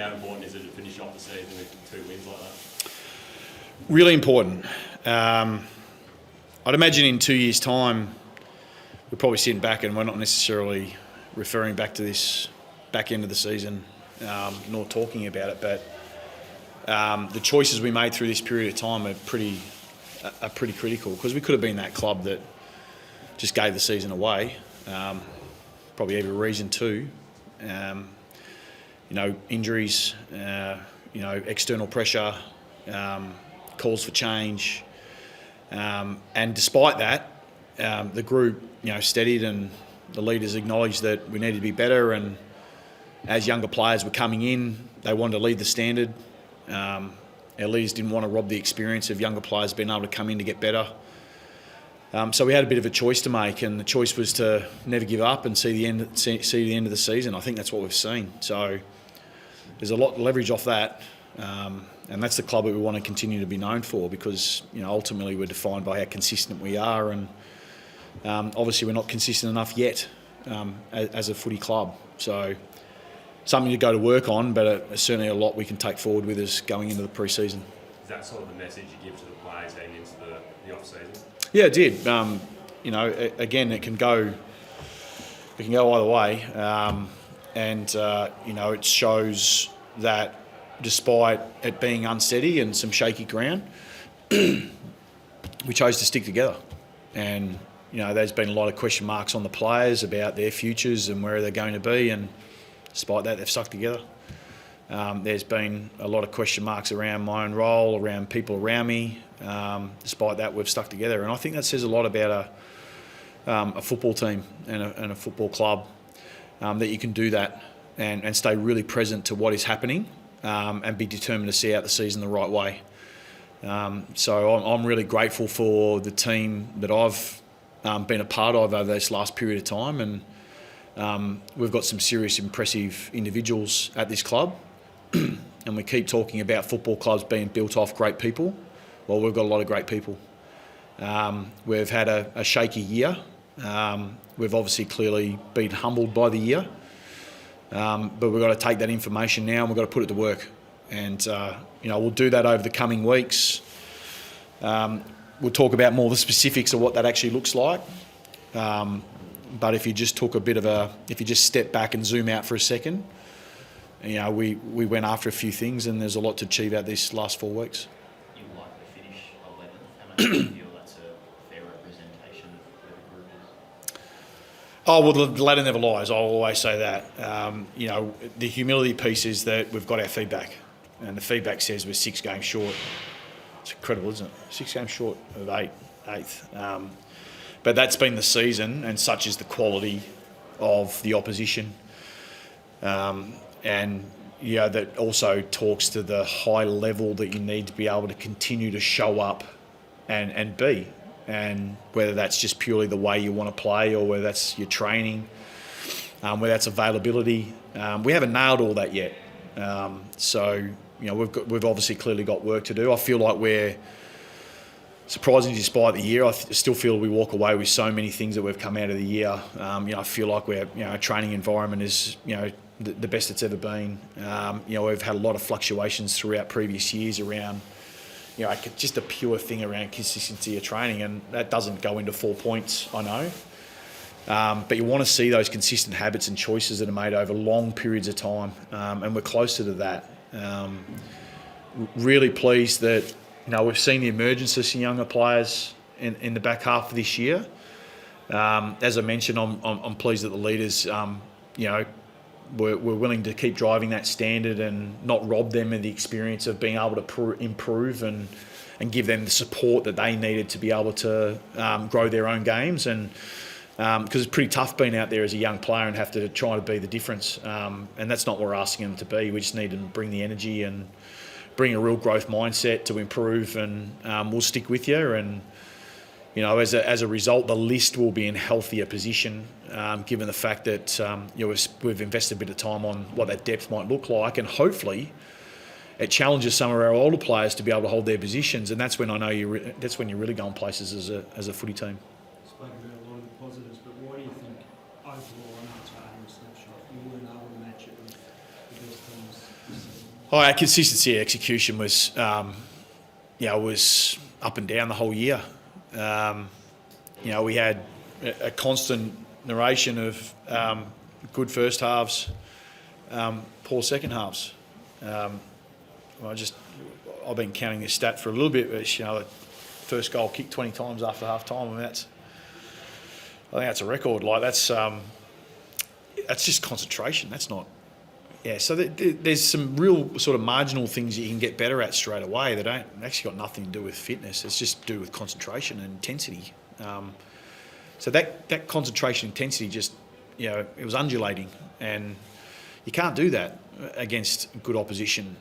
how important is it to finish off the season with 2 wins like that? Really important. I'd imagine in 2 years' time, we're probably sitting back and we're not necessarily referring back to this back end of the season, nor talking about it. But the choices we made through this period of time are pretty critical, because we could have been that club that just gave the season away. Probably every reason to. Injuries, external pressure, calls for change. And despite that, the group, steadied, and the leaders acknowledged that we needed to be better. And as younger players were coming in, they wanted to lead the standard. Our leaders didn't want to rob the experience of younger players being able to come in to get better. So we had a bit of a choice to make, and the choice was to never give up and see the end of the season. I think that's what we've seen. So there's a lot of leverage off that, and that's the club that we want to continue to be known for, because ultimately we're defined by how consistent we are, and obviously we're not consistent enough yet as a footy club. So something to go to work on, but certainly a lot we can take forward with us going into the pre-season. Is that sort of the message you give to the players heading into the off-season? Yeah, it did. Again, it can go either way, it shows that despite it being unsteady and some shaky ground, we chose to stick together. And there's been a lot of question marks on the players about their futures and where they're going to be, and despite that, they've stuck together. There's been a lot of question marks around my own role, around people around me. Despite that, we've stuck together, and I think that says a lot about a football team and a football club, that you can do that and stay really present to what is happening, and be determined to see out the season the right way. So I'm really grateful for the team that I've been a part of over this last period of time, and we've got some serious, impressive individuals at this club. And we keep talking about football clubs being built off great people. Well, we've got a lot of great people. We've had a shaky year. We've obviously clearly been humbled by the year. But we've got to take that information now and we've got to put it to work. And, we'll do that over the coming weeks. We'll talk about more the specifics of what that actually looks like. But if you just if you just step back and zoom out for a second, we went after a few things, and there's a lot to achieve out these last 4 weeks. You like the finish 11th. How much do you feel that's a fair representation of where the group is? Oh, well, the ladder never lies. I'll always say that. The humility piece is that we've got our feedback, and the feedback says we're 6 games short. It's incredible, isn't it? 6 games short of eighth. But that's been the season, and such is the quality of the opposition. That also talks to the high level that you need to be able to continue to show up and be. And whether that's just purely the way you want to play, or whether that's your training, whether that's availability. We haven't nailed all that yet. We've obviously clearly got work to do. I feel like we're, surprisingly, despite the year, I still feel we walk away with so many things that we've come out of the year. I feel like our training environment is, the best it's ever been. We've had a lot of fluctuations throughout previous years around, just a pure thing around consistency of training, and that doesn't go into 4 points, I know. But you want to see those consistent habits and choices that are made over long periods of time, and we're closer to that. Really pleased that we've seen the emergence of some younger players in the back half of this year. As I mentioned, I'm pleased that the leaders, we're willing to keep driving that standard and not rob them of the experience of being able to improve and give them the support that they needed to be able to grow their own games. And because it's pretty tough being out there as a young player and have to try to be the difference. And that's not what we're asking them to be. We just need them to bring the energy and bring a real growth mindset to improve, and we'll stick with you. And as a result, the list will be in healthier position, given the fact that we've invested a bit of time on what that depth might look like, and hopefully it challenges some of our older players to be able to hold their positions, and that's when I know that's when you're really going places as a footy team. Spoken about a lot of the positives, but why do you think overall, I know it's hard in a snapshot, you weren't able to match it with the best outcomes this season? Our consistency of execution was, was up and down the whole year. We had a constant narration of good first halves, poor second halves. I've been counting this stat for a little bit, but the first goal kicked 20 times after half time. I mean, I think that's a record. Like that's just concentration. That's not. Yeah, so there's some real sort of marginal things you can get better at straight away that don't actually got nothing to do with fitness. It's just to do with concentration and intensity. So that concentration intensity just, it was undulating, and you can't do that against good opposition.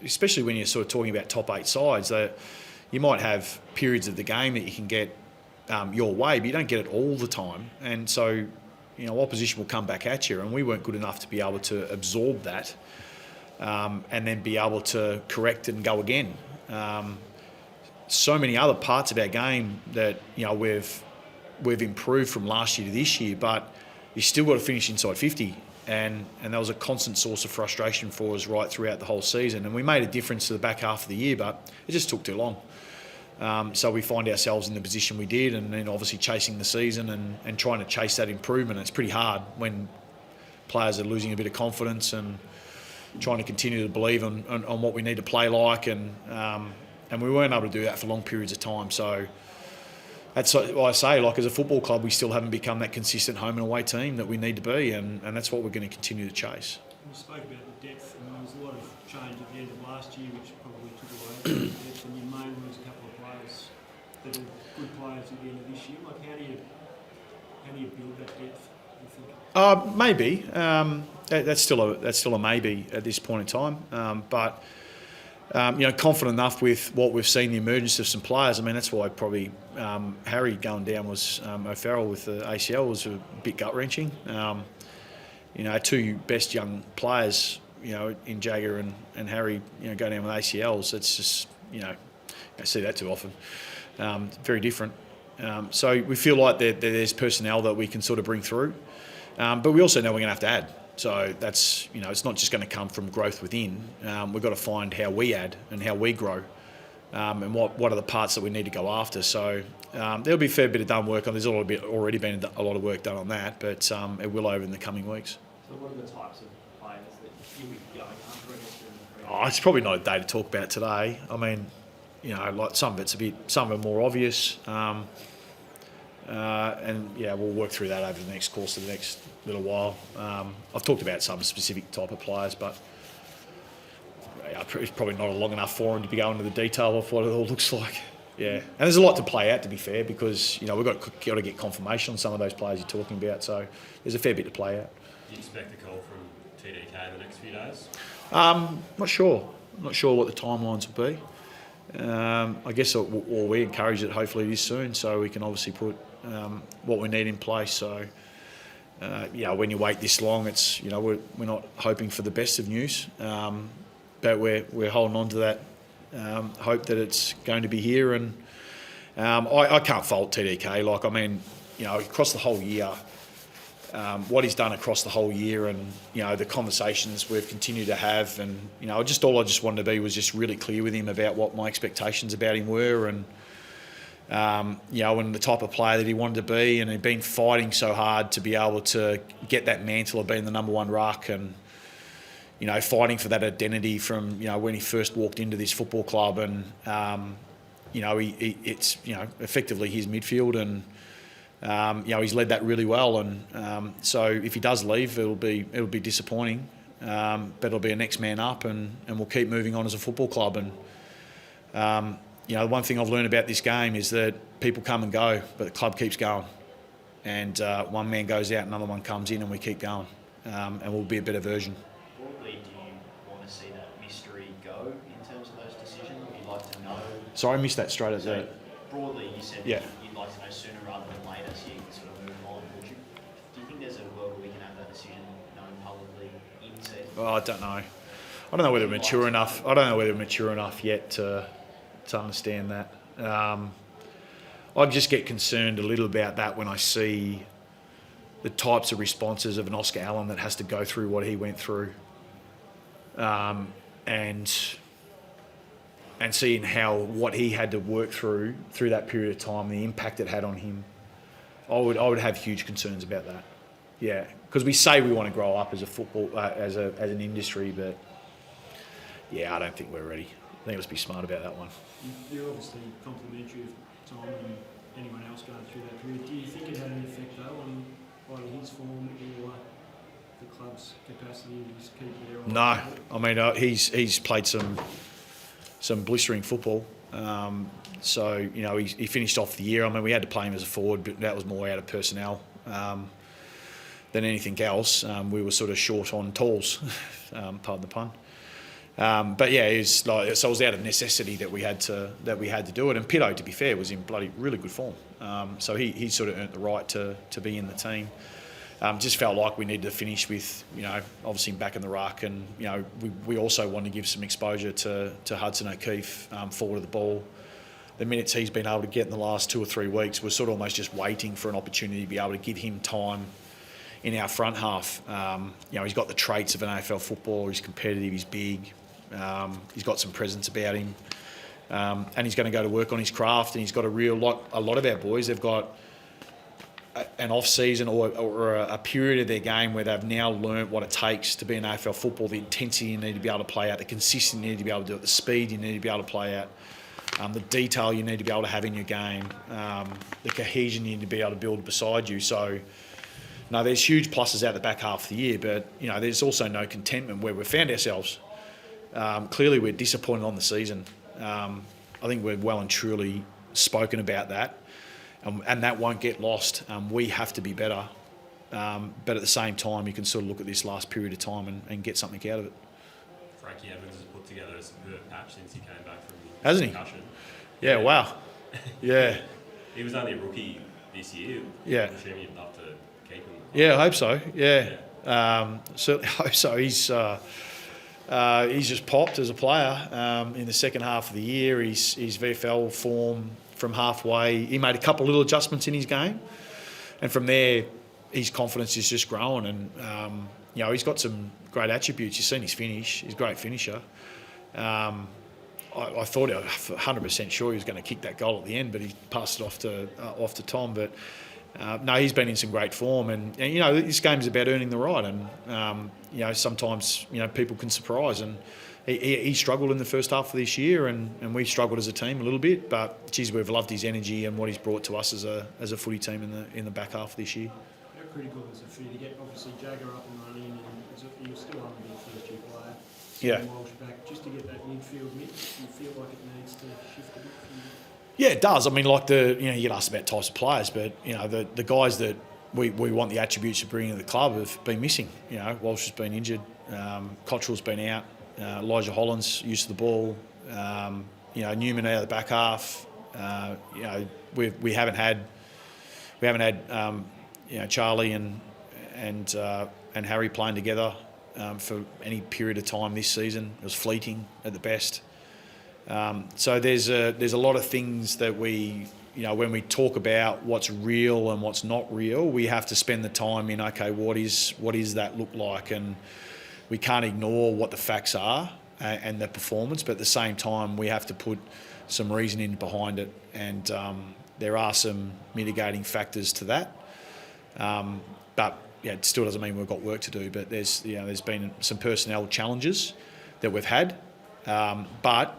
Especially when you're sort of talking about top 8 sides, that you might have periods of the game that you can get your way, but you don't get it all the time, and so. Opposition will come back at you, and we weren't good enough to be able to absorb that and then be able to correct and go again. So many other parts of our game that we've improved from last year to this year, but you still got to finish inside 50, and that was a constant source of frustration for us right throughout the whole season. And we made a difference to the back half of the year, but it just took too long. So we find ourselves in the position we did, and then obviously chasing the season and trying to chase that improvement. It's pretty hard when players are losing a bit of confidence and trying to continue to believe on what we need to play like, and we weren't able to do that for long periods of time. So that's why I say, like, as a football club, we still haven't become that consistent home and away team that we need to be, and that's what we're going to continue to chase. You spoke about the depth, and there was a lot of change at the end of last year, which probably took away the depth, and you may lose a couple of players that are good players at the end of this year. Like, how do you build that depth, you think? Maybe. That's still a maybe at this point in time. But confident enough with what we've seen, the emergence of some players. I mean, that's why probably Harry going down was O'Farrell with the ACL was a bit gut wrenching. Our two best young players, in Jagger and Harry, go down with ACLs. It's just, you don't see that too often. Very different. So we feel like there's personnel that we can sort of bring through. But we also know we're going to have to add. So that's, it's not just going to come from growth within. We've got to find how we add and how we grow, and what are the parts that we need to go after. So there'll be a fair bit of done work on. There's already been a lot of work done on that, but it will over in the coming weeks. So what are the types of players that you'll be going after? It's probably not a day to talk about today. I mean, like some of them are more obvious. And we'll work through that over the next course of the next little while. I've talked about some specific type of players, but it's probably not a long enough forum to be going into the detail of what it all looks like. Yeah, and there's a lot to play out, to be fair, because we've got to get confirmation on some of those players you're talking about. So there's a fair bit to play out. Do you expect a call from TDK in the next few days? Not sure. Not sure what the timelines will be. I guess we encourage it. Hopefully it is soon, so we can obviously put what we need in place. So when you wait this long, it's we're not hoping for the best of news, but we're holding on to that hope that it's going to be here. And I can't fault TDK. Like, I mean, across the whole year, what he's done across the whole year, and the conversations we've continued to have, and all I just wanted to be was just really clear with him about what my expectations about him were, and and the type of player that he wanted to be, and he'd been fighting so hard to be able to get that mantle of being the number one ruck, and fighting for that identity from when he first walked into this football club, and it's effectively his midfield, and he's led that really well, and so if he does leave, it'll be disappointing, but it'll be a next man up, and we'll keep moving on as a football club. And the one thing I've learned about this game is that people come and go, but the club keeps going, and one man goes out, another one comes in, and we keep going, and we'll be a better version. Broadly, do you want to see that mystery go in terms of those decisions? Would you like to know? Sorry, I missed that straight at So the... broadly, you said Yeah. that you'd like to know sooner rather than later, so you can sort of move on. Do you think there's a world where we can have that decision known publicly in season? Well, I don't know. I don't know whether we're mature enough. I don't know whether we're mature enough yet to understand that. I just get concerned a little about that when I see the types of responses of an Oscar Allen that has to go through what he went through. and seeing what he had to work through that period of time, the impact it had on him, I would have huge concerns about that. Yeah, because we say we want to grow up as a football as an industry, but yeah, I don't think we're ready. I think let's be smart about that one. You're obviously complimentary of Tom and anyone else going through that period. Do you think it had an effect though on either his form or the club's capacity to just keep there? No, I mean he's played some blistering football. So you know he finished off the year. I mean we had to play him as a forward, but that was more out of personnel than anything else. We were sort of short on talls, pardon the pun. But yeah, it was out of necessity that we had to do it. And Pitto, to be fair, was in really good form. So he sort of earned the right to be in the team. Just felt like we needed to finish with, you know, obviously back in the ruck, and you know we also wanted to give some exposure to Hudson O'Keefe forward of the ball. The minutes he's been able to get in the last 2 or 3 weeks, we're sort of almost just waiting for an opportunity to be able to give him time in our front half. You know, he's got the traits of an AFL footballer. He's competitive. He's big. He's got some presence about him, and he's going to go to work on his craft. And he's got a lot of our boys. They've got an off-season or a period of their game where they've now learnt what it takes to be an AFL football, the intensity you need to be able to play out, the consistency you need to be able to do it, the speed you need to be able to play out, the detail you need to be able to have in your game, the cohesion you need to be able to build beside you. So, no, there's huge pluses out the back half of the year, but you know there's also no contentment where we've found ourselves. Clearly, we're disappointed on the season. I think we're well and truly spoken about that. And that won't get lost. We have to be better. But at the same time, you can sort of look at this last period of time and get something out of it. Frankie Evans has put together a superb patch since he came back from Hasn't he? concussion. Yeah, wow. Yeah. He was only a rookie this year. Yeah. I'm assuming you'd love to keep him. Yeah, I hope so. Yeah. Certainly hope so. He's just popped as a player in the second half of the year. His VFL form from halfway, he made a couple of little adjustments in his game, and from there his confidence is just growing. And you know, he's got some great attributes. You've seen his finish. He's a great finisher. I thought 100% sure he was going to kick that goal at the end, but he passed it off to Tom. But no, he's been in some great form, and you know this game is about earning the right. And you know sometimes you know people can surprise, and he struggled in the first half of this year, and we struggled as a team a little bit. But geez, we've loved his energy and what he's brought to us as a footy team in the back half of this year. How critical is it for you to get obviously Jagger up and running, and he was still only a first year player? Yeah. Walsh back, just to get that midfield mix. Do you feel like it needs to shift a bit? Yeah, it does. I mean, like you get asked about types of players, but you know the guys that we want the attributes to bring into the club have been missing. You know, Walsh has been injured, Cottrell's been out, Elijah Holland's used to the ball. You know, Newman out of the back half. You know, we haven't had you know Charlie and Harry playing together for any period of time this season. It was fleeting at the best. So there's a lot of things that we, you know, when we talk about what's real and what's not real, we have to spend the time in, okay, what is that look like? And we can't ignore what the facts are and the performance, but at the same time, we have to put some reasoning behind it. And there are some mitigating factors to that. But yeah, it still doesn't mean we've got work to do, but there's been some personnel challenges that we've had. But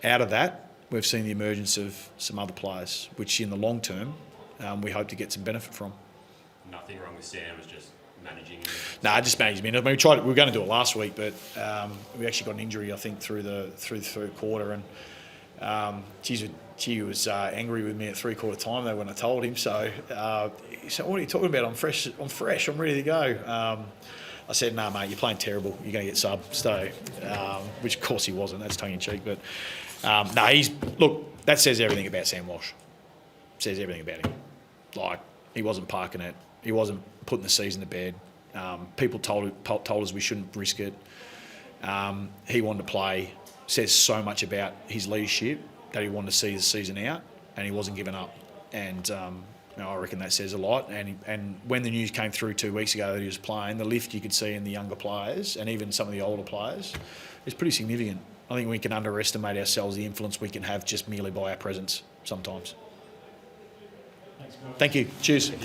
out of that, we've seen the emergence of some other players, which in the long term, we hope to get some benefit from. Nothing wrong with Sam, it was just managing. Just management. I mean, we were going to do it last week, but we actually got an injury, I think, through the third quarter, and she was angry with me at 3/4 time though when I told him. So he said, "What are you talking about? I'm fresh. I'm ready to go." I said, "No, mate, you're playing terrible. You're going to get subbed." So, which of course he wasn't. That's tongue in cheek, but that says everything about Sam Walsh. Says everything about him. Like he wasn't parking it. He wasn't putting the season to bed. People told us we shouldn't risk it. He wanted to play. Says so much about his leadership that he wanted to see the season out, and he wasn't giving up. And I reckon that says a lot. And when the news came through 2 weeks ago that he was playing, the lift you could see in the younger players and even some of the older players is pretty significant. I think we can underestimate ourselves, the influence we can have just merely by our presence sometimes. Thank you. Cheers.